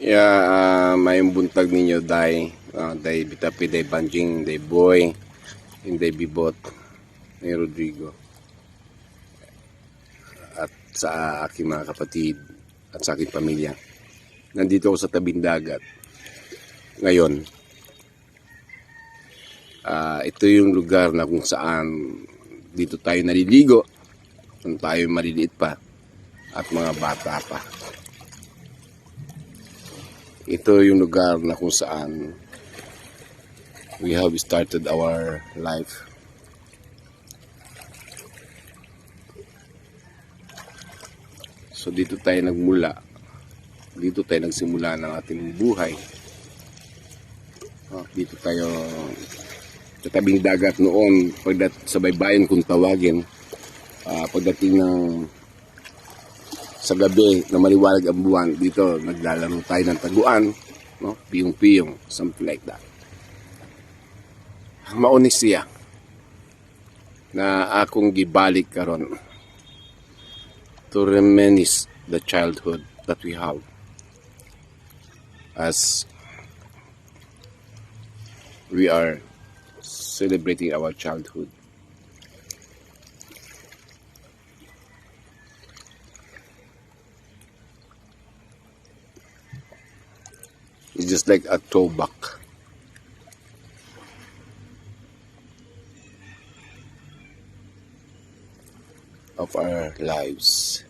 May buntag ninyo day bitapi, day banjing, day boy, day bibot, ni Rodrigo. At sa aking mga kapatid at sa aking pamilya. Nandito ako sa tabing dagat. Ngayon, ito yung lugar na kung saan dito tayo naliligo kung tayo maliliit pa at mga bata pa. Ito yung lugar na kung saan we have started our life. So dito tayo nagmula. Dito tayo nagsimula ng ating buhay. Dito tayo sa tabing dagat noon, sa baybayin kung tawagin, pagdating ng sa gabi na maliwalag ang buwan, dito naglalaro tayo ng taguan, no? Piyong-piyong, something like that. Maunis siya na akong gibalik karon to reminisce the childhood that we have as we are celebrating our childhood. It's just like a throwback of our lives.